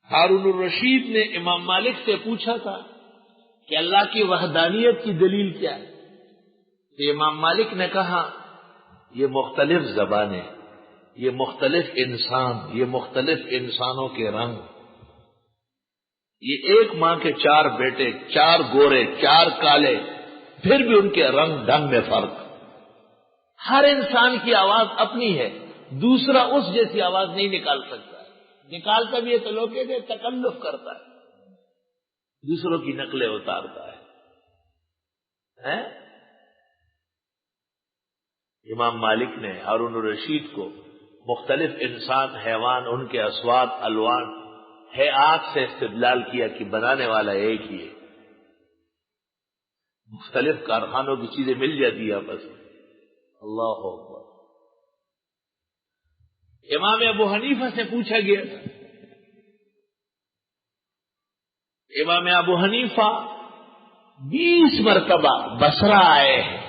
ہارون الرشید نے امام مالک سے پوچھا تھا کہ اللہ کی وحدانیت کی دلیل کیا ہے؟ تو امام مالک نے کہا یہ مختلف زبانیں، یہ مختلف انسان، یہ مختلف انسانوں کے رنگ، یہ ایک ماں کے 4 بیٹے، 4 گورے 4 کالے، پھر بھی ان کے رنگ ڈھنگ میں فرق۔ ہر انسان کی آواز اپنی ہے، دوسرا اس جیسی آواز نہیں نکال سکتا، نکالتا بھی ہے تو لوگ کہتے تکلف کرتا ہے، دوسروں کی نقلیں اتارتا ہے۔ امام مالک نے ہارون الرشید کو مختلف انسان، حیوان، ان کے اصوات، الوان، ہیئات سے استدلال کیا کہ بنانے والا ایک ہی ہے، مختلف کارخانوں کی چیزیں مل جاتی ہیں آپس میں۔ اللہ اکبر۔ امام ابو حنیفہ سے پوچھا گیا تھا، امام ابو حنیفہ 20 مرتبہ بصرہ آئے ہیں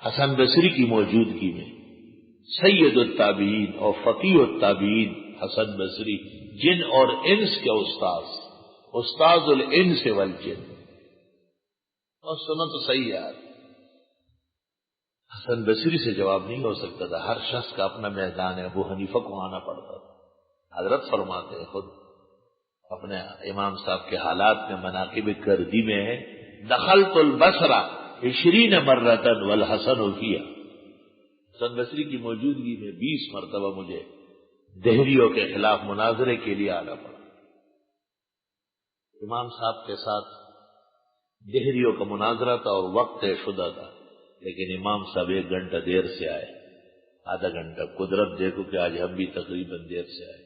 حسن بصری کی موجودگی میں، سید التابعین اور فقیہ التابعین حسن بصری، جن اور انس کے استاذ الانس والجن۔ اور سنو تو صحیح یار، حسن بصری سے جواب نہیں ہو سکتا تھا، ہر شخص کا اپنا میدان ہے، ابو حنیفہ کو آنا پڑتا تھا۔ حضرت فرماتے ہیں خود اپنے امام صاحب کے حالات میں مناقب کردی میں ہے، دخلت البصرہ 20 مرتن والحسن فیہا، حسن بصری کی موجودگی میں 20 مرتبہ مجھے دہریوں کے خلاف مناظرے کے لیے آنا پڑا۔ امام صاحب کے ساتھ دہریوں کا مناظرہ تھا اور وقت طے شدہ تھا، لیکن امام صاحب 1 گھنٹہ دیر سے آئے، آدھا گھنٹہ۔ قدرت دیکھو کہ آج ہم بھی تقریباً دیر سے آئے،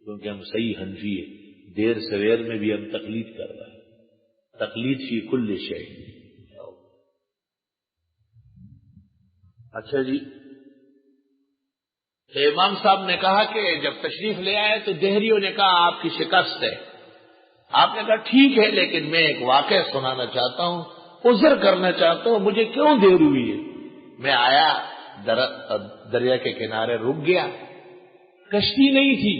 کیونکہ ہم صحیح حنفی ہیں، دیر سویر میں بھی ہم تقلید کر رہے ہیں، تقلید فی کل شیء۔ اچھا جی، تو امام صاحب نے کہا کہ جب تشریف لے آئے تو دہریوں نے کہا آپ کی شکست ہے۔ آپ نے کہا ٹھیک ہے، لیکن میں ایک واقعہ سنانا چاہتا ہوں، عذر کرنا چاہتا ہوں، مجھے کیوں دیر ہوئی ہے؟ میں آیا دریا کے کنارے رک گیا، کشتی نہیں تھی،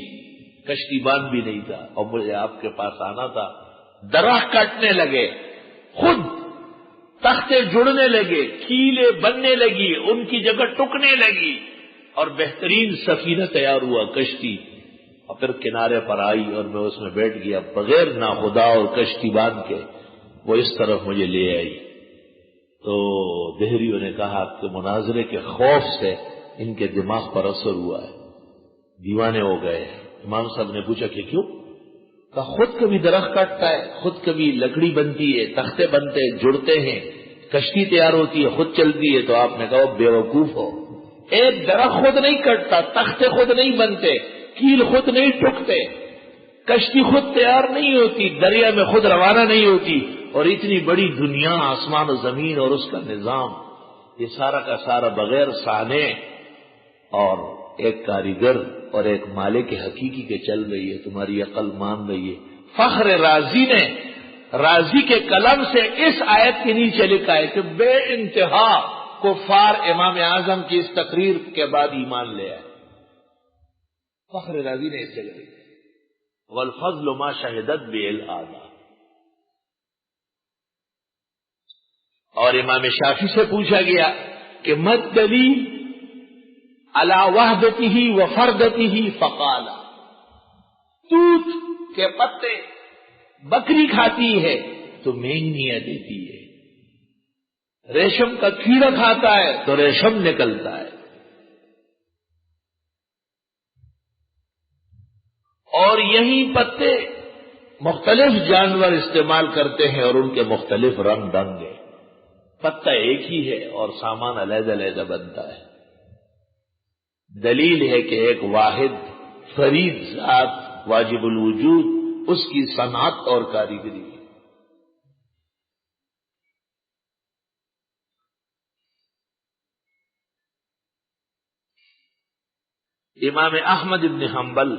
کشتی بان بھی نہیں تھا، اور مجھے آپ کے پاس آنا تھا۔ درخت کٹنے لگے، خود تختے جڑنے لگے، کیلیں بننے لگی، ان کی جگہ ٹکنے لگی، اور بہترین سفینہ تیار ہوا، کشتی، اور پھر کنارے پر آئی اور میں اس میں بیٹھ گیا بغیر ناخدا اور کشتی باندھ کے، وہ اس طرف مجھے لے آئی۔ تو دہریوں نے کہا کہ مناظرے کے خوف سے ان کے دماغ پر اثر ہوا ہے، دیوانے ہو گئے۔ امام صاحب نے پوچھا کہ کیوں؟ کہا خود کبھی درخت کاٹتا ہے، خود کبھی لکڑی بنتی ہے، تختے بنتے ہیں، جڑتے ہیں، کشتی تیار ہوتی ہے، خود چلتی ہے۔ تو آپ نے کہا بیوقوف ہو، ایک درخت خود نہیں کٹتا، تختے خود نہیں بنتے، کیل خود نہیں ٹکتے، کشتی خود تیار نہیں ہوتی، دریا میں خود روانہ نہیں ہوتی، اور اتنی بڑی دنیا، آسمان و زمین اور اس کا نظام، یہ سارا کا سارا بغیر صانع اور ایک کاریگر اور ایک مالک حقیقی کے چل رہی ہے، تمہاری عقل مان رہی ہے۔ فخر رازی نے رازی کے قلم سے اس آیت کے نیچے لکھا ہے کہ بے انتہا کفار امام اعظم کی اس تقریر کے بعد ایمان لے آئے۔ فخر رازی نے اسے لکھا والفضل ما شہدت به الاعداء۔ اور امام شافعی سے پوچھا گیا کہ مد دلیل علی وحدتہ و فردتہ فقال، توت کے پتے بکری کھاتی ہے تو مینگنیاں دیتی ہے، ریشم کا کیڑا کھاتا ہے تو ریشم نکلتا ہے، اور یہی پتے مختلف جانور استعمال کرتے ہیں اور ان کے مختلف رنگ ڈھنگ ہیں، پتا ایک ہی ہے اور سامان علیحدہ علیحدہ بنتا ہے۔ دلیل ہے کہ ایک واحد فرید ذات واجب الوجود، اس کی صنعت اور کاریگری ہے۔ امام احمد بن حنبل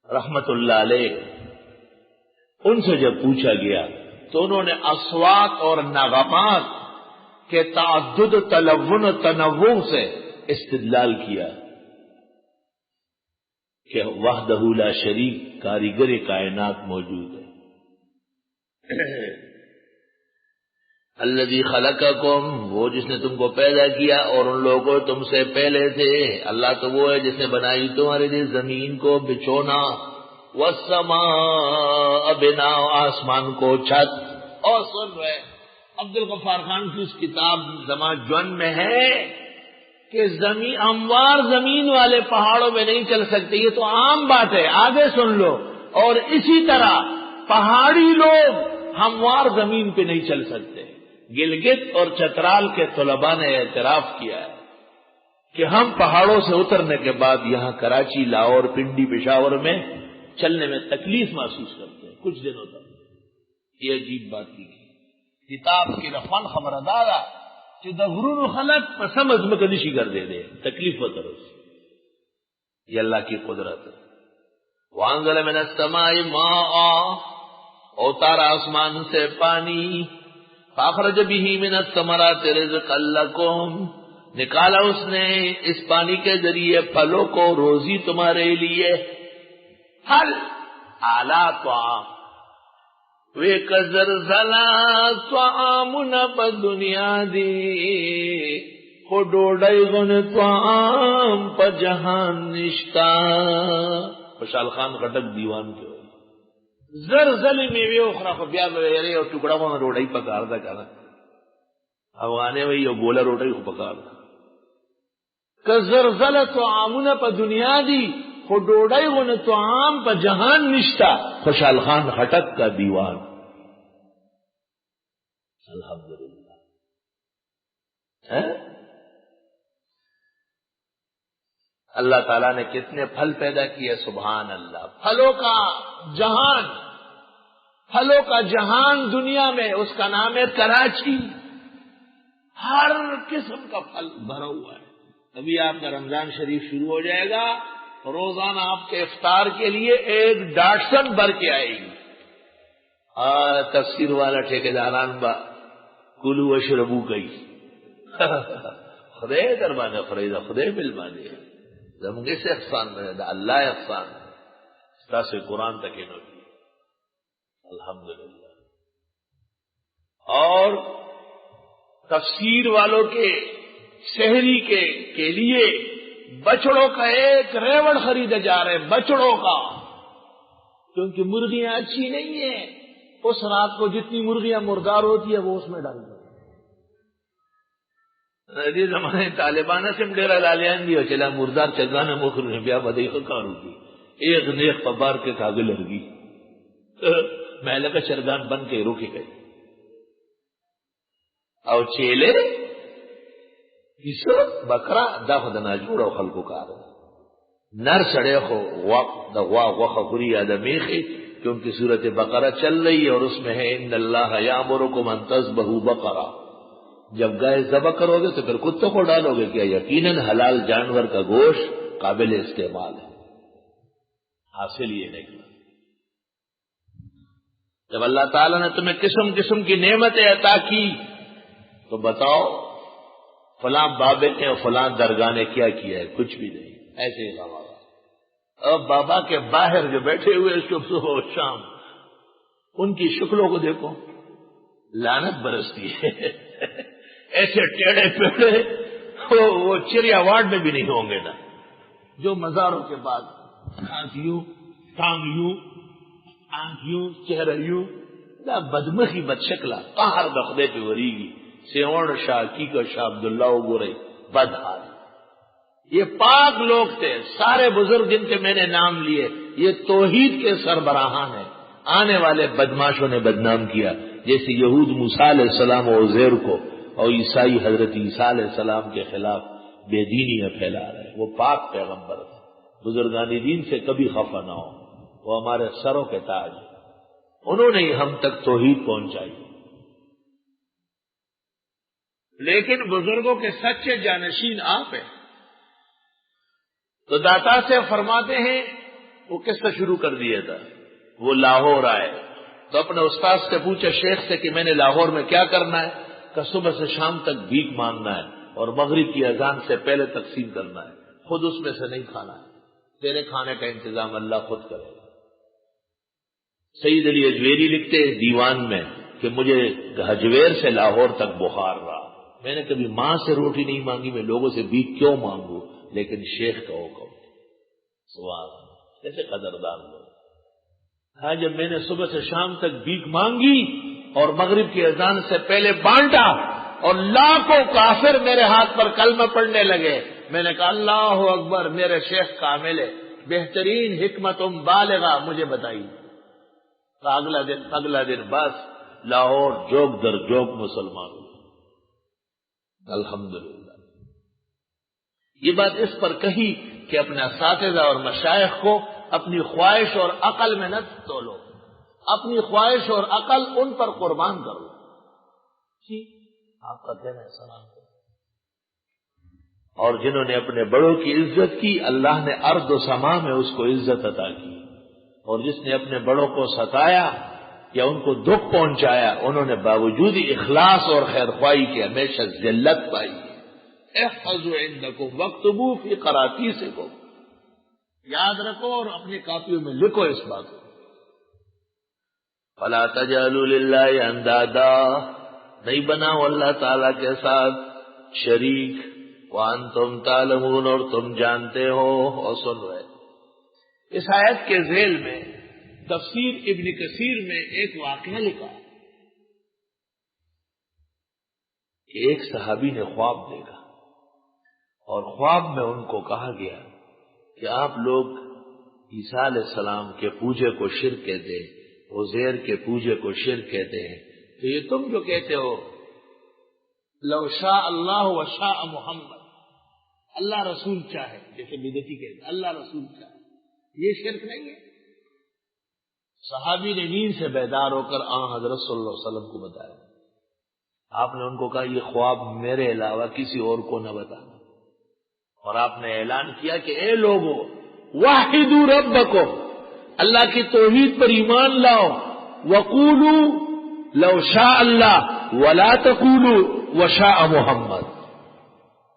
رحمت اللہ علیہ، ان سے جب پوچھا گیا تو انہوں نے اصوات اور نغمات کے تعدد، تلون و تنوع سے استدلال کیا۔ کہ وحدہ لا شریک کاریگر کائنات موجود ہے۔ الذی خلقکم، وہ جس نے تم کو پیدا کیا اور ان لوگوں تم سے پہلے تھے۔ اللہ تو وہ ہے جس نے بنائی تمہارے لیے زمین کو بچھونا، والسماء بناء، آسمان کو چھت۔ اور سن رہے عبد الغفار خان کی اس کتاب زما جون میں ہے کہ ہموار زمین والے پہاڑوں میں نہیں چل سکتے، یہ تو عام بات ہے، آگے سن لو۔ اور اسی طرح پہاڑی لوگ ہموار زمین پہ نہیں چل سکتے۔ گلگت اور چترال کے طلباء نے اعتراف کیا ہے کہ ہم پہاڑوں سے اترنے کے بعد یہاں کراچی، لاہور، پنڈی، پشاور میں چلنے میں تکلیف محسوس کرتے ہیں کچھ دنوں تک۔ یہ عجیب بات کی گئی کتاب کی رفن خبردارا کہ دغرون خلق پر سمجھ میں کنشی کر دے تکلیف و ترس، یہ اللہ کی قدرت ہے۔ وانزل من السماء ماء، اتارا آسمان سے پانی، فاخرج به من الثمرات رزقا لکم، نکالا اس نے اس پانی کے ذریعے پھلوں کو روزی تمہارے لیے۔ پھل اعلی طعام، وے کزرزلا طعامنا پا دنیا دی، خو ڈوڑائی غن طعام پا جہان نشتا۔ خوشحال خان خٹک دیوان کے زرزلی میوے اخرا خو بیا میرے اور ٹکڑا کو روڑائی پکار دا کانا افغانے وہی اور گولا روٹائی کو پکار دا کہ زرزل طعامنا پا دنیا دی، خو ڈوڑائی غن طعام پا جہان نشتا۔ خوشحال خان خٹک کا دیوان۔ الحمدللہ۔ اللہ تعالیٰ نے کتنے پھل پیدا کیے، سبحان اللہ۔ پھلوں کا جہان، پھلوں کا جہان دنیا میں، اس کا نام ہے کراچی۔ ہر قسم کا پھل بھرا ہوا ہے۔ ابھی آپ کا رمضان شریف شروع ہو جائے گا، روزانہ آپ کے افطار کے لیے ایک ڈاٹسن بھر کے آئے گی۔ تفسیر والا ٹھیکیداران با کلو وشربو گئی خدے دربانے خریدا خدے ملمانے زمگے سے احسان میں دا اللہ احسان استا سے قرآن تک نبی، الحمدللہ۔ اور تفسیر والوں کے شہری کے لیے بچڑوں کا ایک ریوڑ خریدے جا رہے ہیں، بچڑوں کا، کیونکہ مرغیاں اچھی نہیں ہیں۔ اس رات کو جتنی مرغیاں مردار ہوتی ہے وہ اس میں ڈال دیں۔ یہ زمانے طالبانہ سے ڈیرا لالیان دی چلا مردار چگانا مخر نے بیا بدئی کارو کی ایک نیک پبار کے کاغذ لرگی محلہ کا چرگان بن کے روکے گئے او چیلے کسو بکرا دا خود ناجور او خلقو کار نر سڑے خو دا غوا خوری آدمیخی، کیونکہ سورت بقرہ چل رہی ہے اور اس میں ہے ان اللہ یامرکم ان تذبحوا بقرہ، جب گائے ذبح کرو گے تو پھر کتوں کو ڈالو گے، کیا یقیناً حلال جانور کا گوشت قابل استعمال ہے۔ حاصل یہ نکلا جب اللہ تعالیٰ نے تمہیں قسم قسم کی نعمتیں عطا کی تو بتاؤ فلاں بابے نے اور فلاں درگاہ نے کیا کیا ہے؟ کچھ بھی نہیں، ایسے ہی ہوا۔ اب بابا کے باہر جو بیٹھے ہوئے صبح و شام ان کی شکلوں کو دیکھو، لعنت برستی ہے۔ ایسے ٹیڑے پیڑے وہ چڑیا وارڈ میں بھی نہیں ہوں گے نا، جو مزاروں کے بعد ہاتھ یوں، ٹانگ یوں، آنکھ یوں، چہرہ یوں، بدمخی بد شکلا قہر بخدے پہ وریگی سیون شاہ کی کا شاہ عبداللہ گورے بد حال۔ یہ پاک لوگ تھے، سارے بزرگ جن کے میں نے نام لیے یہ توحید کے سربراہان ہیں۔ آنے والے بدماشوں نے بدنام کیا، جیسے یہود موسیٰ علیہ السلام و عزیر کو اور عیسائی حضرت عیسیٰ علیہ السلام کے خلاف بے دینیاں پھیلا رہے۔ وہ پاک پیغمبر تھے، بزرگان دین سے کبھی خفا نہ ہو، وہ ہمارے سروں کے تاج، انہوں نے ہم تک توحید پہنچائی۔ لیکن بزرگوں کے سچے جانشین آپ ہیں۔ تو داتا سے فرماتے ہیں وہ کس سے شروع کر دیا تھا، وہ لاہور آئے تو اپنے استاد سے پوچھا شیخ سے کہ میں نے لاہور میں کیا کرنا ہے؟ کہ صبح سے شام تک بھیک مانگنا ہے اور مغرب کی اذان سے پہلے تقسیم کرنا ہے، خود اس میں سے نہیں کھانا ہے۔ تیرے کھانے کا انتظام اللہ خود کرے گا۔ سید علی اجویری لکھتے ہیں دیوان میں کہ مجھے ہجویر سے لاہور تک بخار رہا، میں نے کبھی ماں سے روٹی نہیں مانگی، میں لوگوں سے بھیک کیوں مانگوں، لیکن شیخ کا حکم سوال کیسے قدردان لوگ۔ ہاں جب میں نے صبح سے شام تک بھیک مانگی اور مغرب کی اذان سے پہلے بانٹا اور لاکھوں کافر میرے ہاتھ پر کلمہ پڑھنے لگے، میں نے کہا اللہ اکبر، میرے شیخ کامل ہے، بہترین حکمت بالغہ مجھے بتائی۔ اگلا دن بس لاہور جوک در جوک مسلمان ہوئے، الحمدللہ۔ یہ بات اس پر کہی کہ اپنے اساتذہ اور مشائخ کو اپنی خواہش اور عقل میں نہ تولو، اپنی خواہش اور عقل ان پر قربان کرو۔ جی آپ کا کہنا ہے سلام کو۔ اور جنہوں نے اپنے بڑوں کی عزت کی، اللہ نے ارض و سما میں اس کو عزت عطا کی، اور جس نے اپنے بڑوں کو ستایا یا ان کو دکھ پہنچایا، انہوں نے باوجود اخلاص اور خیر خواہی کے ہمیشہ ذلت پائی۔ احفظوا عندکم واکتبوا فی قراطیسکم، یاد رکھو اور اپنی کاپیوں میں لکھو اس بات کو۔ فلا تجعلوا للہ اندادا، نہیں بناؤ اللہ تعالی کے ساتھ شریک، وانتم تعلمون، اور تم جانتے ہو اور سن رہے۔ اس آیت کے ذیل میں تفسیر ابن کثیر میں ایک واقعہ لکھا کہ ایک صحابی نے خواب دیکھا، اور خواب میں ان کو کہا گیا کہ آپ لوگ عیسیٰ علیہ السلام کے پوجے کو شرک کہتے ہیں، عزیر کے پوجے کو شرک کہتے ہیں، تو یہ تم جو کہتے ہو لو شاء اللہ و شاء محمد، اللہ رسول چاہے، جیسے بدعتی کہتے ہیں اللہ رسول چاہے، یہ شرک نہیں ہے۔ صحابی نے نیند سے بیدار ہو کر حضرت صلی اللہ علیہ وسلم کو بتایا، آپ نے ان کو کہا یہ خواب میرے علاوہ کسی اور کو نہ بتانا، اور آپ نے اعلان کیا کہ اے لوگو واحدوا ربکم، اللہ کی توحید پر ایمان لاؤ، وقولوا لو شاء اللہ ولا تقولوا وشاء محمد۔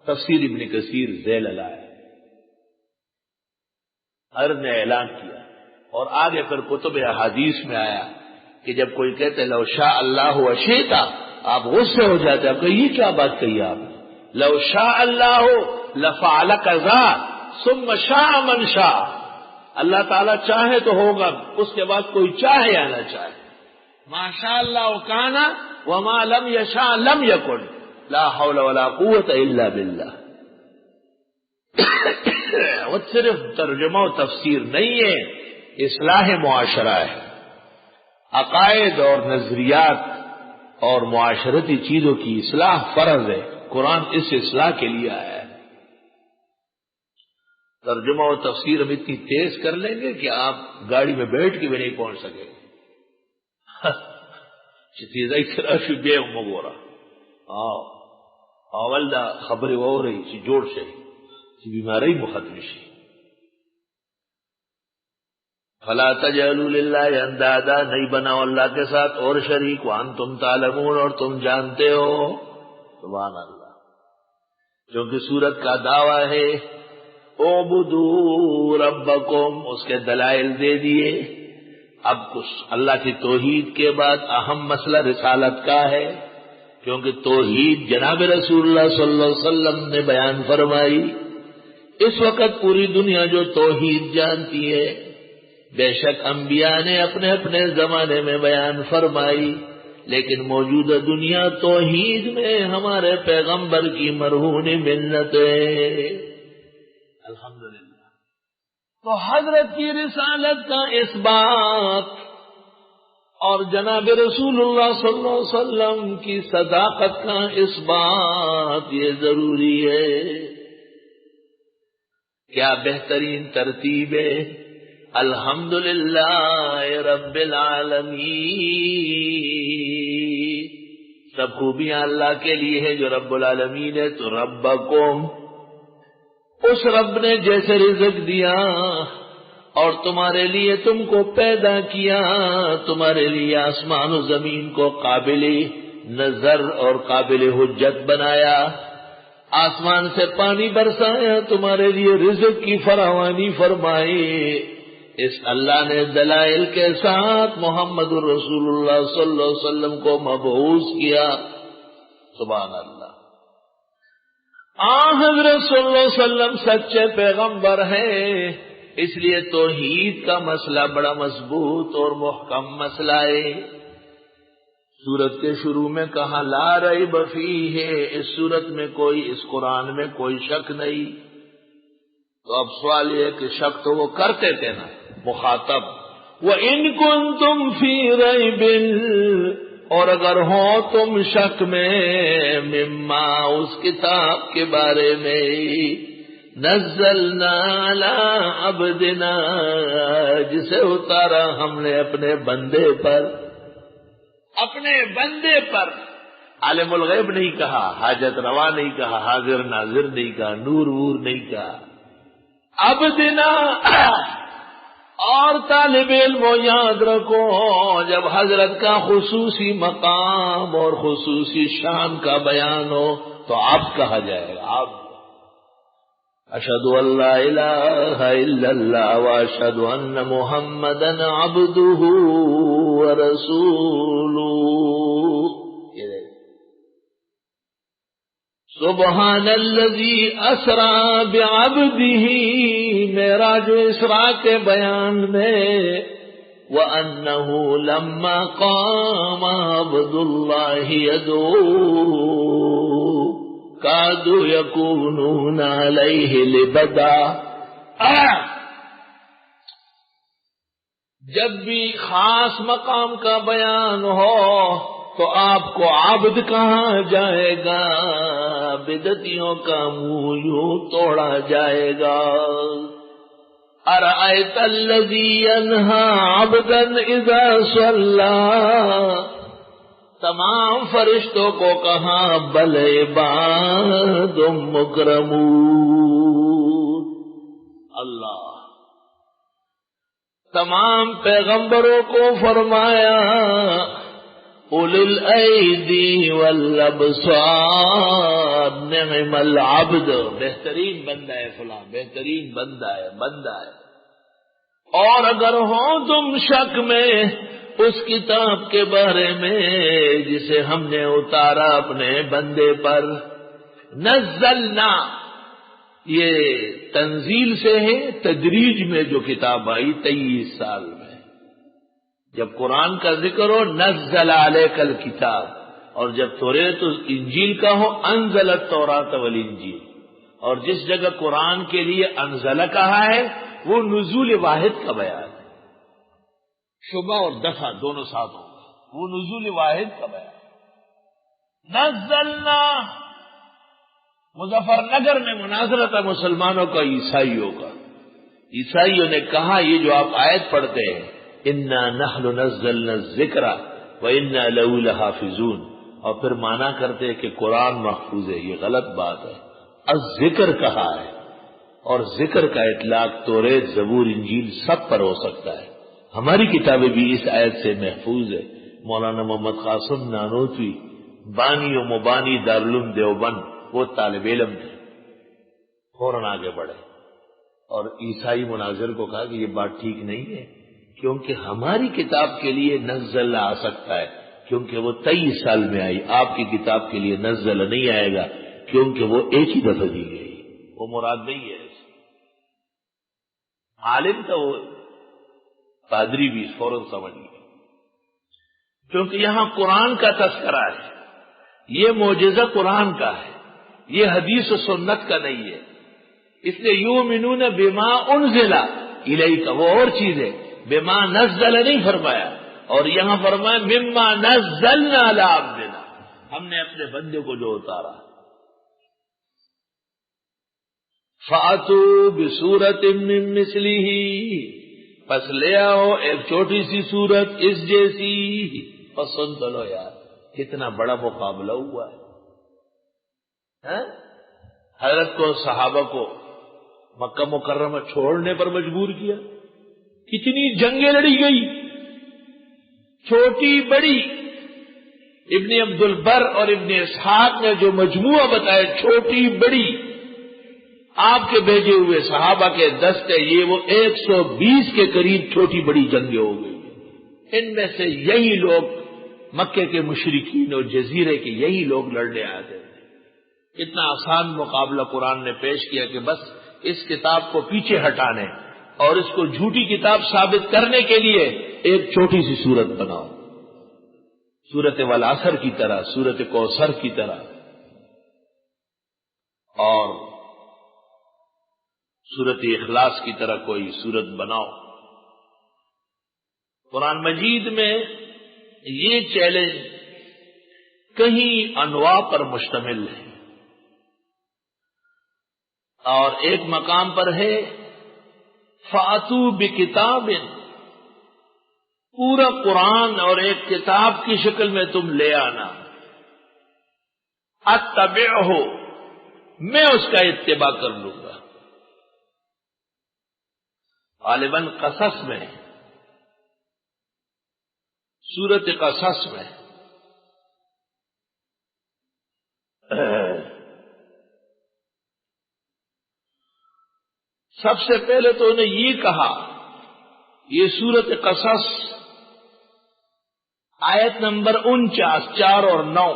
تفسیر ابن کثیر ذیل لائے، ہر نے اعلان کیا، اور آگے پھر کتب احادیث میں آیا کہ جب کوئی کہتے لو شاء اللہ وشئتا، آپ غصے ہو جاتے، آپ کہ یہ کیا بات کہی آپ نے، لو شاء اللہ لفعل کذا ثم شاء من شاء، اللہ تعالیٰ چاہے تو ہوگا، اس کے بعد کوئی چاہے یا نہ چاہے، ما شاء اللہ کان وما لم یشاء لم یکن، لا حول ولا قوت الا باللہ۔ وہ صرف ترجمہ و تفسیر نہیں ہے، اصلاح معاشرہ ہے، عقائد اور نظریات اور معاشرتی چیزوں کی اصلاح فرض ہے، قرآن اس اصلاح کے لیے آیا ہے۔ ترجمہ و تفسیر ہم اتنی تیز کر لیں گے کہ آپ گاڑی میں بیٹھ کے بھی نہیں پہنچ سکے۔ بے مگورا اول دا خبر ہو رہی جوڑ سے بیماری مختم شی۔ فلا تجعلوا للہ اندادا، نہیں بناؤ اللہ کے ساتھ اور شریک، وانتم تعلمون، اور تم جانتے ہو۔ سبحان اللہ، کیونکہ سورت کا دعویٰ ہے اعبدوا ربکم، اس کے دلائل دے دیے۔ اب کچھ اللہ کی توحید کے بعد اہم مسئلہ رسالت کا ہے، کیونکہ توحید جناب رسول اللہ صلی اللہ علیہ وسلم نے بیان فرمائی۔ اس وقت پوری دنیا جو توحید جانتی ہے، بے شک انبیاء نے اپنے اپنے زمانے میں بیان فرمائی، لیکن موجودہ دنیا توحید میں ہمارے پیغمبر کی مرہون منت ہے، الحمدللہ۔ تو حضرت کی رسالت کا اس بات اور جناب رسول اللہ صلی اللہ علیہ وسلم کی صداقت کا اس بات یہ ضروری ہے۔ کیا بہترین ترتیب ہے، الحمدللہ رب العالمین، سب خوبیاں اللہ کے لیے ہے جو رب العالمین ہے۔ تو ربکم، اس رب نے جیسے رزق دیا اور تمہارے لیے تم کو پیدا کیا، تمہارے لیے آسمان و زمین کو قابل نظر اور قابل حجت بنایا، آسمان سے پانی برسایا، تمہارے لیے رزق کی فراوانی فرمائی۔ اس اللہ نے دلائل کے ساتھ محمد رسول اللہ صلی اللہ علیہ وسلم کو مبعوث کیا۔ سبحان اللہ۔ حضرت صلی اللہ علیہ وسلم سچے پیغمبر ہیں، اس لیے توحید کا مسئلہ بڑا مضبوط اور محکم مسئلہ ہے۔ سورت کے شروع میں کہا لا ریب فیہ ہے، اس سورت میں اس قرآن میں کوئی شک نہیں۔ تو اب سوال یہ کہ شک تو وہ کرتے تھے نا مخاطب، وَإِن كُنتُمْ فِي رَيْبٍ، اور اگر ہو تم شک میں، مما اس کتاب کے بارے میں، نزلنا علی عبدنا، جسے اتارا ہم نے اپنے بندے پر، اپنے بندے پر۔ عالم الغیب نہیں کہا، حاجت روا نہیں کہا، حاضر ناظر نہیں کہا، نور وور نہیں کہا، عبدنا۔ اور طالب علم یاد رکھو، جب حضرت کا خصوصی مقام اور خصوصی شان کا بیان ہو تو عبد کہا جائے گا، عبد۔ اشہد ان لا الہ الا اللہ واشہد ان محمدن عبدہ ورسولہ۔ سبحان الذی اسریٰ بعبدہ، معراج و اسراء کے بیان میں، وَأَنَّهُ لَمَّا قَامَ عَبْدُ اللَّهِ يَدْعُوهُ كَادُوا يَكُونُونَ عَلَيْهِ لِبَدًا۔ جب بھی خاص مقام کا بیان ہو تو آپ کو عبد کہا جائے گا، بدعتیوں کا منہ یوں توڑا جائے گا۔ ارأیت الذی ینہی عبدا اذا صلی، تمام فرشتوں کو کہا بل عباد مکرمون۔ اللہ تمام پیغمبروں کو فرمایا اولو الایدی والابصار، نعم العبد، بہترین بندہ ہے فلاں، بہترین بندہ ہے۔ اور اگر ہو تم شک میں اس کتاب کے بارے میں جسے ہم نے اتارا اپنے بندے پر، نزلنا، یہ تنزیل سے ہے، تدریج میں جو کتاب آئی 23 سال میں۔ جب قرآن کا ذکر ہو نزل علیک الکتاب، اور جب توریت انجیل کا ہو انزل التوراۃ والانجیل، اور جس جگہ قرآن کے لیے انزل کہا ہے وہ نزول واحد کا بیان ہے، شبہ اور دفع دونوں ساتھ ہوں، وہ نزول واحد کا بیان۔ نزلنا، مظفر نگر میں مناظرہ تھا مسلمانوں کا عیسائیوں کا، عیسائیوں نے کہا یہ جو آپ آیت پڑھتے ہیں انا نحن نزلنا الذکر وانا لہ لحافظون، اور پھر مانا کرتے کہ قرآن محفوظ ہے، یہ غلط بات ہے۔ الذکر کہا ہے، اور ذکر کا اطلاق توریت زبور انجیل سب پر ہو سکتا ہے، ہماری کتابیں بھی اس آیت سے محفوظ ہے۔ مولانا محمد قاسم نانوتوی بانی و مبانی دارالعلوم دیوبند، وہ طالب علم تھے، فوراً آگے بڑھے اور عیسائی مناظر کو کہا کہ یہ بات ٹھیک نہیں ہے، کیونکہ ہماری کتاب کے لیے نزل آ سکتا ہے کیونکہ وہ 23 سال میں آئی، آپ کی کتاب کے لیے نزل نہیں آئے گا کیونکہ وہ ایک ہی دفعہ دی گئی، وہ مراد نہیں ہے۔ عالم تھا وہ، پادری بھی فوراً سمجھ گئے، کیونکہ یہاں قرآن کا تذکرہ ہے، یہ معجزہ قرآن کا ہے، یہ حدیث و سنت کا نہیں ہے، اس لیے یؤمنون بما انزل الیک، وہ اور چیز ہے، بما نزل نہیں فرمایا، اور یہاں فرمایا مما نزلنا علی عبدنا، ہم نے اپنے بندے کو جو اتارا۔ فَأْتُوا بِسُورَةٍ مِّن مِّثْلِهِ، پس لے آؤ ایک چھوٹی سی صورت اس جیسی۔ پس سن تو لو یار، کتنا بڑا مقابلہ ہوا ہے۔ حضرت کو صحابہ کو مکہ مکرمہ چھوڑنے پر مجبور کیا، کتنی جنگیں لڑی گئی، چھوٹی بڑی، ابن عبد البر اور ابن اسحاق نے جو مجموعہ بتایا چھوٹی بڑی آپ کے بھیجے ہوئے صحابہ کے دستے، یہ وہ 120 کے قریب چھوٹی بڑی جنگیں ہو گئی. ان میں سے یہی لوگ مکے کے مشرکین اور جزیرے کے یہی لوگ لڑنے آتے تھے. اتنا آسان مقابلہ قرآن نے پیش کیا کہ بس اس کتاب کو پیچھے ہٹانے اور اس کو جھوٹی کتاب ثابت کرنے کے لیے ایک چھوٹی سی سورت بناؤ، سورت والعصر کی طرح، سورت کوثر کی طرح، اور سورت اخلاص کی طرح کوئی سورت بناؤ. قرآن مجید میں یہ چیلنج کہیں انواع پر مشتمل ہے، اور ایک مقام پر ہے فاتو بکتاب، پورا قرآن اور ایک کتاب کی شکل میں تم لے آنا، اتبعہ، میں اس کا اتباع کر لوں گا. غالباً قصص میں، سورت قصص میں سب سے پہلے تو انہیں یہ کہا، یہ سورت قصص آیت نمبر 49، 4 اور 9،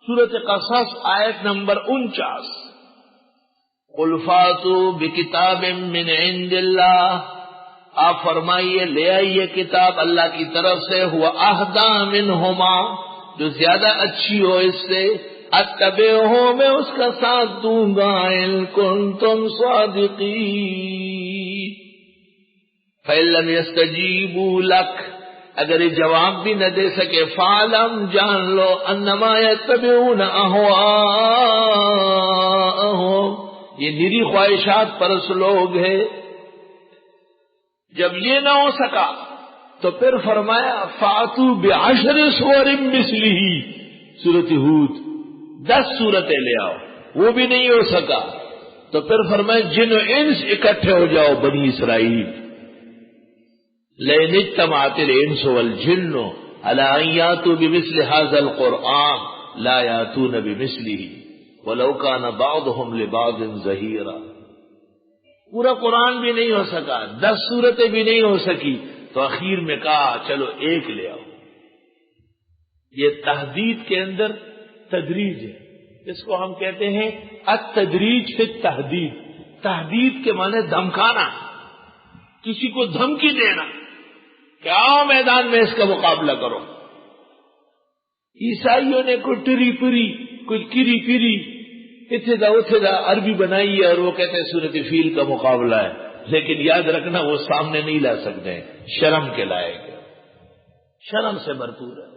سورت قصص آیت نمبر 49، قل فاتوا بکتاب من عند اللہ، آپ فرمائیے لے آئیے کتاب اللہ کی طرف سے، ہوا اہدی منہما، جو زیادہ اچھی ہو اس سے، اتبعہ، میں اس کا ساتھ دوں گا، ان کنتم صادقین. فإن لم يستجیبوا لک، اگر یہ جواب بھی نہ دے سکے، فعلم، جان لو، انما یتبعون اہواءہم، یہ نری خواہشات پرست لوگ ہیں. جب یہ نہ ہو سکا تو پھر فرمایا فاتو بعشر سور مثلہ، سورۃ ہود 10 سورتیں لے آؤ، وہ بھی نہیں ہو سکا تو پھر فرمایا جن و انس اکٹھے ہو جاؤ بنی اسرائیل. لئن اجتمعت الانس والجن علی ان یاتوا بمثل هذا القرآن لا یاتون بمثلہ ولو کان بعضهم لبعض ظہیرا. پورا قرآن بھی نہیں ہو سکا، 10 سورتیں بھی نہیں ہو سکی، تو اخیر میں کہا چلو ایک لے آؤ. یہ تحدید کے اندر تدریج ہے، اس کو ہم کہتے ہیں التدریج فی التحدید. تحدید کے معنی دھمکانا، کسی کو دھمکی دینا کہ آؤ میدان میں اس کا مقابلہ کرو. عیسائیوں نے کوئی ٹری پری، کوئی کری پری، اتدا اتدا عربی بنائی ہے اور وہ کہتے ہیں سورۃ فیل کا مقابلہ ہے، لیکن یاد رکھنا وہ سامنے نہیں لا سکتے ہیں، شرم کے لائق ہے، شرم سے بھرپور ہے.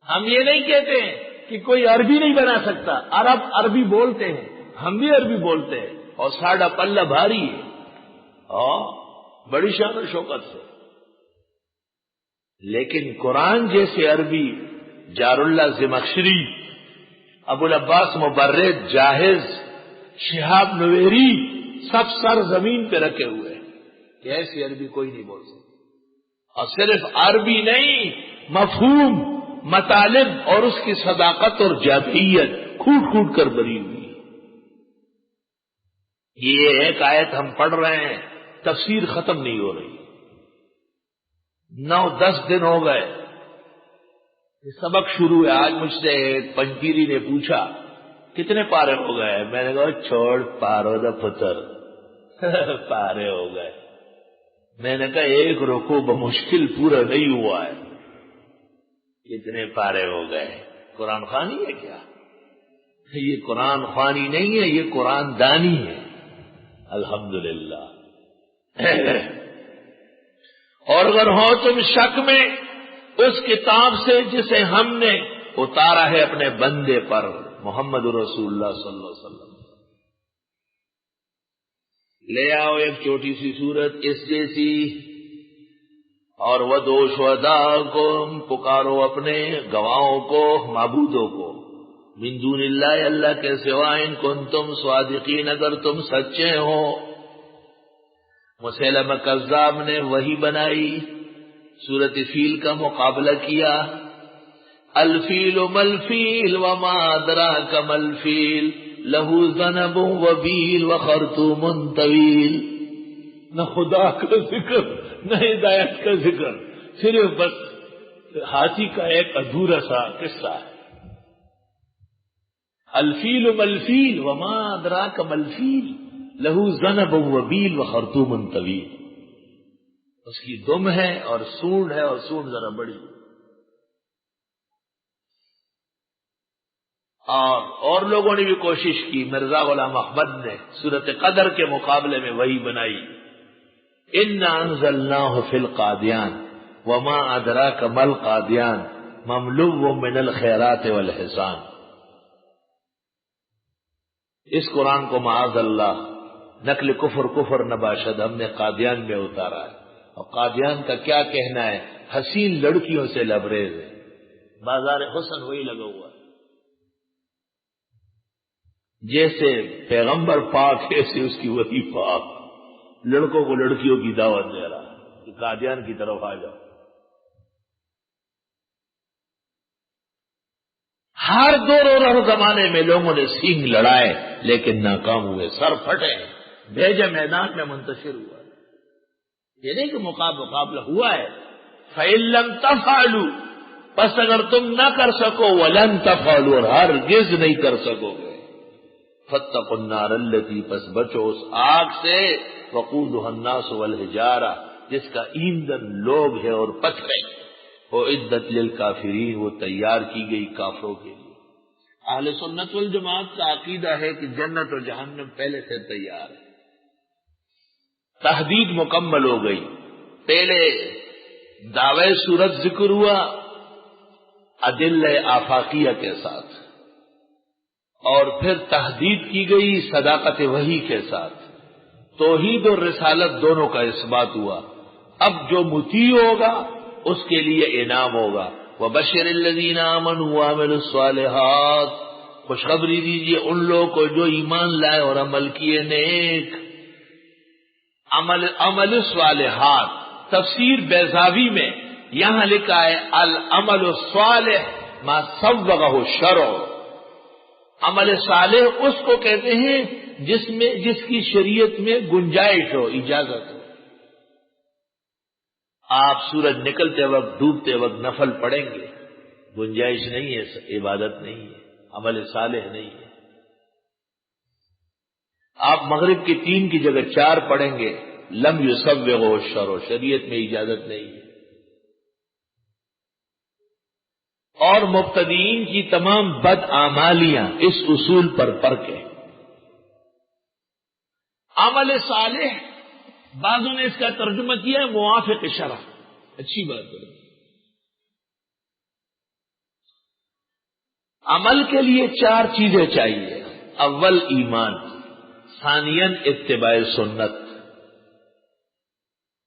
ہم یہ نہیں کہتے ہیں کہ کوئی عربی نہیں بنا سکتا، عرب عربی بولتے ہیں، ہم بھی عربی بولتے ہیں، اور ساڑھا پلہ بھاری ہے، بڑی شان و شوکت سے. لیکن قرآن جیسے عربی جار اللہ زمخشری، ابو العباس مبرد، جاہز، شہاب نویری، سب سر زمین پہ رکھے ہوئے کہ ایسی عربی کوئی نہیں بول سکتا. اور صرف عربی نہیں، مفہوم، مطالب اور اس کی صداقت اور جامعیت کھوٹ کھوٹ کر بری ہوئی. یہ ایک آیت ہم پڑھ رہے ہیں، تفسیر ختم نہیں ہو رہی، 9-10 دن ہو گئے، سبق شروع ہے. آج مجھ سے ایک پنجپیری نے پوچھا کتنے پارے ہو گئے، میں نے کہا چھوڑ پارو دا پتر، پارے ہو گئے. میں نے کہا ایک رکوع بمشکل پورا نہیں ہوا ہے، کتنے پارے ہو گئے. قرآن خوانی ہے کیا؟ یہ قرآن خوانی نہیں ہے، یہ قرآن دانی ہے. الحمدللہ. اور اگر ہو تم شک میں اس کتاب سے جسے ہم نے اتارا ہے اپنے بندے پر، محمد رسول اللہ صلی اللہ علیہ وسلم، لے آؤ ایک چھوٹی سی سورت اس جیسی، اور وَدْعُوا شُهَدَاءَكُمْ، پکارو اپنے گواہوں کو، معبودوں کو، من دون اللہ، اللہ کے سوا، ان کنتم صادقین، اگر تم سچے ہو. مسیلمہ کذاب نے وہی بنائی، سورۃ فیل کا مقابلہ کیا. الفیل ملفیل وما ادراک ملفیل لہو ذنب وبیل وخرطوم طویل. نہ خدا کا ذکر نہ ہدایت کا ذکر، صرف بس ہاتھی کا ایک ادھورا سا قصہ ہے. الفیل ملفیل وما ادراک ملفیل لہو ذنب وبیل وخرطوم طویل. اس کی دم ہے اور سونڈ ہے، اور سونڈ ذرا بڑی. اور لوگوں نے بھی کوشش کی. مرزا غلام احمد نے سورۃ قدر کے مقابلے میں وہی بنائی. انا انزلناہ فی القادیان وما ادراک ما القادیان مملوء من الخیرات والحسان. اس قرآن کو معاذ اللہ نقل کفر نباشد ہم نے قادیان میں اتارا ہے. اور قادیان کا کیا کہنا ہے؟ حسین لڑکیوں سے لبریز ہے. بازار حسن وہی لگا ہوا ہے. جیسے پیغمبر پاک ایسے اس کی وہی پاک. لڑکوں کو لڑکیوں کی دعوت دے رہا ہے کہ قادیان کی طرف آ جاؤ. ہر دور اور زمانے میں لوگوں نے سینگ لڑائے لیکن ناکام ہوئے، سر پھٹے، بھیجے میدان میں منتشر ہوا. یہ نہیں کہ مقابلہ ہوا ہے. فَإِن لَّمْ تَفْعَلُوا، پس اگر تم نہ کر سکو، وَلَن تَفْعَلُوا، اور ہرگز نہیں کر سکو گے، فَاتَّقُوا النَّارَ الَّتِي، پس بچو اس آگ سے، وَقُودُهَا النَّاسُ وَالْحِجَارَةُ، جس کا ایندھن لوگ ہے اور پتھریں، وَأُعِدَّتْ لِلْكَافِرِينَ، وہ تیار کی گئی کافروں کے لیے. اہل سنت والجماعت کا عقیدہ ہے کہ جنت و جہنم پہلے سے تیار ہے. تحدید مکمل ہو گئی. پہلے دعوی صورت ذکر ہوا ادلہ آفاقیہ کے ساتھ، اور پھر تحدید کی گئی صداقت وحی کے ساتھ. توحید اور رسالت دونوں کا اثبات ہوا. اب جو مطیع ہوگا اس کے لیے انعام ہوگا. وَبَشِّرِ الَّذِينَ آمَنُوا وَعَمِلُوا الصَّالِحَاتِ، خوشخبری دیجیے ان لوگوں کو جو ایمان لائے اور عمل کیے نیک. عمل الصالحات، تفسیر بیضاوی میں یہاں لکھا ہے العمل الصالح ما صوغہ الشرع. عمل صالح اس کو کہتے ہیں جس کی شریعت میں گنجائش ہو، اجازت ہو. آپ سورج نکلتے وقت ڈوبتے وقت نفل پڑھیں گے، گنجائش نہیں ہے، عبادت نہیں ہے، عمل صالح نہیں ہے. آپ مغرب کی 3 کی جگہ 4 پڑھیں گے، لم یصوغہ الشرع، شریعت میں اجازت نہیں ہے. اور مبتدئین کی تمام بد اعمالیاں اس اصول پر پرکھیں. عمل صالح بعضوں نے اس کا ترجمہ کیا ہے موافق شرع. اچھی بات ہے. عمل کے لیے 4 چیزیں چاہیے. اول ایمان، ثانیاً اتباع سنت،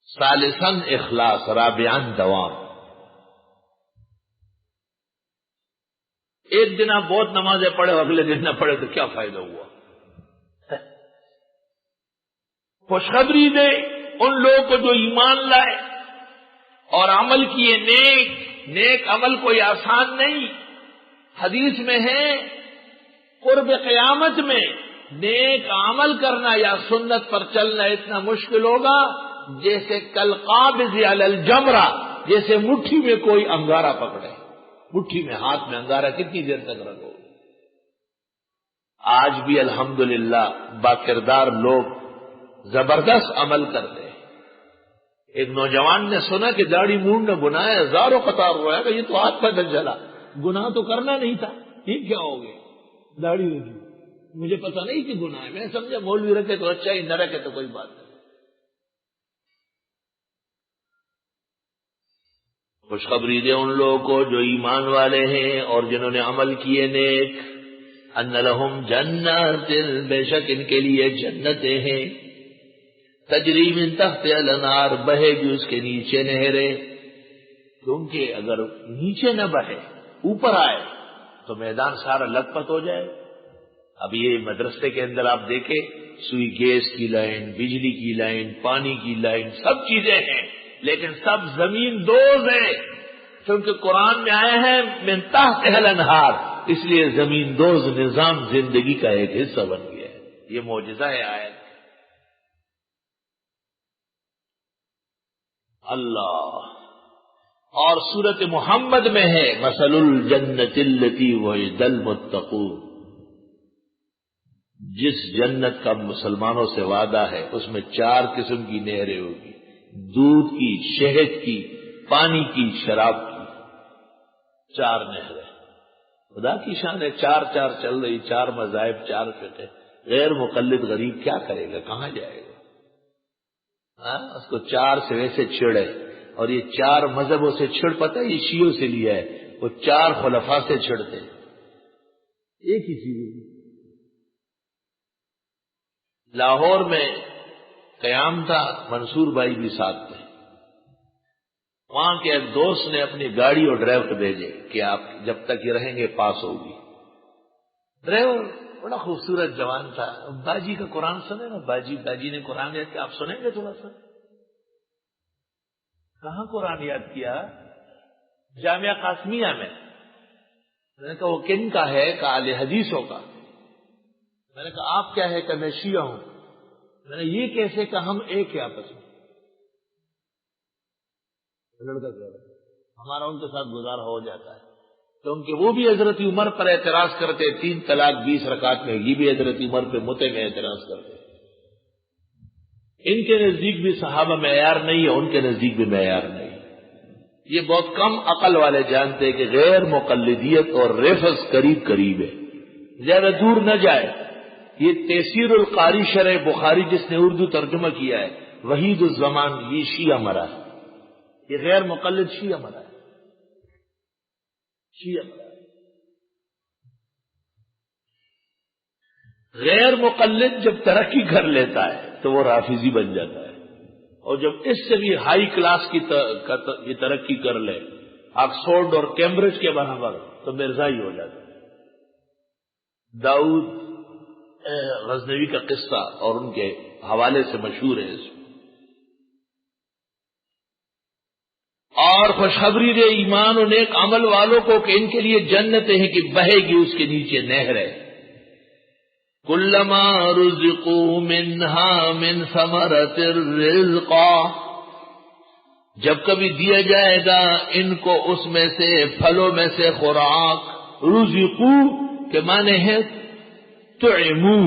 ثالثاً اخلاص، رابعاً دوام. ایک دن آپ بہت نمازیں پڑھے اور اگلے دن نہ پڑھے تو کیا فائدہ ہوا؟ خوشخبری دے ان لوگوں کو جو ایمان لائے اور عمل کیے نیک. نیک عمل کوئی آسان نہیں. حدیث میں ہے قرب قیامت میں نیک عمل کرنا یا سنت پر چلنا اتنا مشکل ہوگا جیسے کالقابض علی الجمرہ، جیسے مٹھی میں کوئی انگارہ پکڑے. مٹھی میں، ہاتھ میں انگارہ کتنی دیر تک رکھو؟ آج بھی الحمدللہ باکردار لوگ زبردست عمل کرتے ہیں. ایک نوجوان نے سنا کہ داڑھی مونڈنا گناہ ہے، ہزاروں قطار ہوا ہے کہ یہ تو ہاتھ پیدل چلا، گناہ تو کرنا نہیں تھا، یہ کیا ہو گیا؟ داڑھی رکھی، مجھے پتا نہیں کہ گناہ ہے. میں سمجھا مولوی رکھے تو اچھا ہی، نہ رکھے تو کوئی بات نہیں. خوشخبری دے ان لوگوں کو جو ایمان والے ہیں اور جنہوں نے عمل کیے نیک. ان لہم جنات، بے شک ان کے لیے جنتیں ہیں. تجری من تحت الانہار، بہے گی اس کے نیچے نہریں. کیونکہ اگر نیچے نہ بہے اوپر آئے تو میدان سارا لت پت ہو جائے. اب یہ مدرسے کے اندر آپ دیکھیں سوئی گیس کی لائن، بجلی کی لائن، پانی کی لائن، سب چیزیں ہیں لیکن سب زمین دوز ہے. کیونکہ قرآن میں آئے ہیں من تحتها الانہار، اس لیے زمین دوز نظام زندگی کا ایک حصہ بن گیا ہے. یہ معجزہ ہے آیت. اللہ. اور سورۃ محمد میں ہے مثل الجنت التی وعد المتقون، جس جنت کا مسلمانوں سے وعدہ ہے اس میں 4 قسم کی نہریں ہوگی، دودھ کی، شہد کی، پانی کی، شراب کی. 4 نہریں. خدا کی شان ہے. 4 چل رہی، 4 مذاہب، 4 فقہ. غیر مقلد غریب کیا کرے گا، کہاں جائے گا؟ اس کو 4 سے ویسے چھڑے. اور یہ 4 مذہبوں سے چھڑ، پتہ ہے یہ شیعوں سے لیا ہے، وہ 4 خلفاء سے چھڑتے ایک ہی چیز. لاہور میں قیام تھا، منصور بھائی بھی ساتھ تھے. وہاں کے ایک دوست نے اپنی گاڑی اور ڈرائیور بھیجے کہ آپ جب تک یہ رہیں گے پاس ہوگی. ڈرائیور بڑا خوبصورت جوان تھا. باجی کا قرآن سنے نا، باجی نے قرآن یاد کیا، آپ سنیں گے تھوڑا سا؟ کہاں قرآن یاد کیا؟ جامعہ قاسمیہ میں. میں نے کہا وہ کن کا ہے؟ کہا اہل حدیثوں کا. میں نے کہا آپ کیا ہے؟ کہ میں شیعہ ہوں. میں نے یہ کیسے؟ کہ ہم ایک ہی آپس میں. لڑکا کہہ رہا ہمارا ان کے ساتھ گزارا ہو جاتا ہے، کیونکہ وہ بھی حضرت عمر پر اعتراض کرتے، 3 طلاق 20 رکعت میں. یہ بھی حضرت عمر پہ متے میں اعتراض کرتے. ان کے نزدیک بھی صحابہ معیار نہیں ہے، ان کے نزدیک بھی معیار نہیں. یہ بہت کم عقل والے جانتے ہیں کہ غیر مقلدیت اور ریفس قریب قریب ہے، زیادہ دور نہ جائے. یہ تیسیر القاری شرح بخاری جس نے اردو ترجمہ کیا ہے، وحید الزمان، یہ شیعہ مرا ہے. یہ غیر مقلد شیعہ مرا ہے. شیعہ مرا ہے. غیر مقلد جب ترقی کر لیتا ہے تو وہ رافضی بن جاتا ہے، اور جب اس سے بھی ہائی کلاس کی ترقی کر لے، آکسفورڈ اور کیمبرج کے برابر، تو مرزائی ہو جاتا ہے. داؤد غزنوی کا قصہ اور ان کے حوالے سے مشہور ہے اس میں. اور خوشخبری دے ایمان و نیک عمل والوں کو کہ ان کے لیے جنتیں ہیں کہ بہے گی اس کے نیچے نہریں. کلما رزقوا منها من ثمرۃ الرزق، جب کبھی دیا جائے گا ان کو اس میں سے پھلوں میں سے خوراک. رزقوا کے معنی ہے طعموا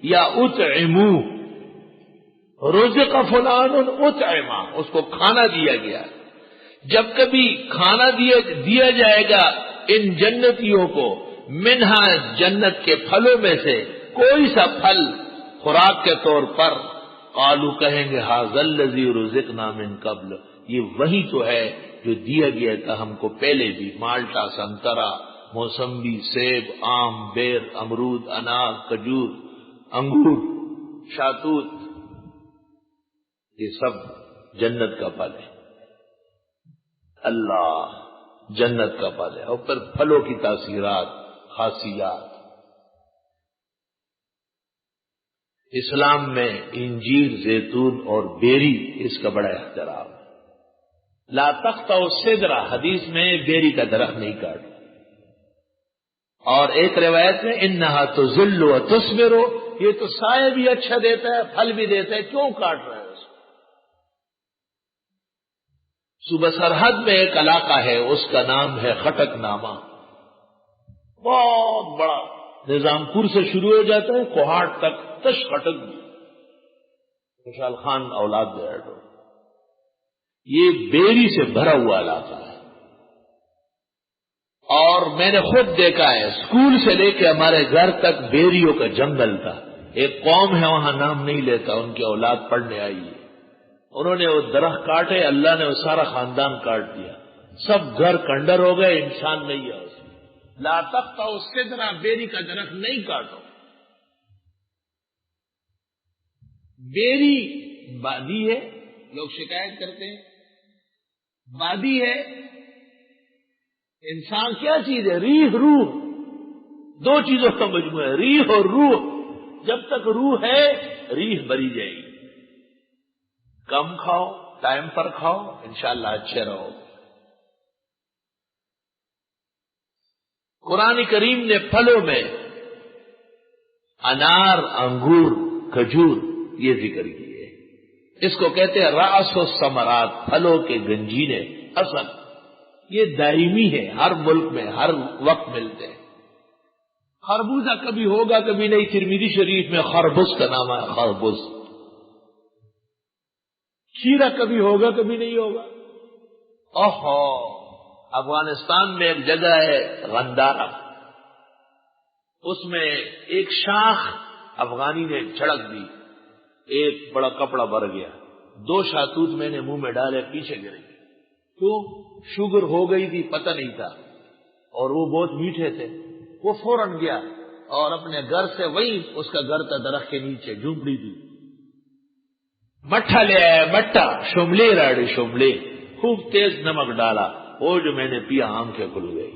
یا اطعموا. رزق فلان اطعما، اس کو کھانا دیا گیا. جب کبھی کھانا دیا جائے گا ان جنتیوں کو، منہا جنت کے پھلوں میں سے کوئی سا پھل خوراک کے طور پر، قالوا کہیں گے ھذا الذی رزقنا من قبل، یہ وہی تو ہے جو دیا گیا تھا ہم کو پہلے بھی. مالٹا، سنترا، موسمبی، سیب، آم، بیر، امرود، انار، کھجور، انگور، شاتوت، یہ سب جنت کا پھل ہے. اللہ جنت کا پھل ہے. اور پھر پھلوں کی تاثیرات، خاصیات. اسلام میں انجیر، زیتون اور بیری اس کا بڑا احترام ہے. لا تقطعوا السدر، حدیث میں بیری کا درخت نہیں کاٹو. اور ایک روایت میں انہا تذل وتثمر، یہ تو سایہ بھی اچھا دیتا ہے، پھل بھی دیتا ہے، کیوں کاٹ رہے ہیں اس کو؟ صوبہ سرحد میں ایک علاقہ ہے، اس کا نام ہے خٹک نامہ. بہت بڑا، نظام پور سے شروع ہو جاتا ہے کوہاٹ تک، تش خٹک. خوشحال خان اولاد ہے. یہ بیری سے بھرا ہوا علاقہ ہے. اور میں نے خود دیکھا ہے، اسکول سے لے کے ہمارے گھر تک بیریوں کا جنگل تھا. ایک قوم ہے وہاں، نام نہیں لیتا، ان کی اولاد پڑھنے آئی ہے. انہوں نے وہ درخت کاٹے، اللہ نے وہ سارا خاندان کاٹ دیا، سب گھر کنڈر ہو گئے، انسان نہیں ہے اس میں. لا تقطعوا السدر، بیری کا درخت نہیں کاٹو. بیری بادی ہے، لوگ شکایت کرتے ہیں بادی ہے. انسان کیا چیز ہے؟ ریح، روح، 2 چیزوں کا مجموعہ ہے، ریح اور روح. جب تک روح ہے ریح بری جائے گی. کم کھاؤ، ٹائم پر کھاؤ، انشاءاللہ اچھے رہو. قرآن کریم نے پھلوں میں انار، انگور، کھجور یہ ذکر کیے. اس کو کہتے ہیں راس و ثمرات، پھلوں کے گنجینے. اصل یہ دائمی ہے، ہر ملک میں ہر وقت ملتے ہیں. خربوزہ کبھی ہوگا کبھی نہیں. ترمذی شریف میں خربز کا نام ہے، خربز. کھیرا کبھی ہوگا کبھی نہیں ہوگا. اوہو، افغانستان میں ایک جگہ ہے غندارا، اس میں ایک شاخ افغانی نے جھڑک دی، ایک بڑا کپڑا بھر گیا. 2 شاتوت میں نے منہ میں ڈالے، پیچھے گرے. کیوں؟ شوگر ہو گئی تھی، پتہ نہیں تھا، اور وہ بہت میٹھے تھے. وہ فوراً گیا اور اپنے گھر سے وہی اس کا گھر تھا درخت کے نیچے، جھونپڑی تھی. مٹھا لے آیا، مٹھا شملے راڑی شملے، خوب تیز نمک ڈالا. وہ جو میں نے پیا آنکھیں کھل گئی.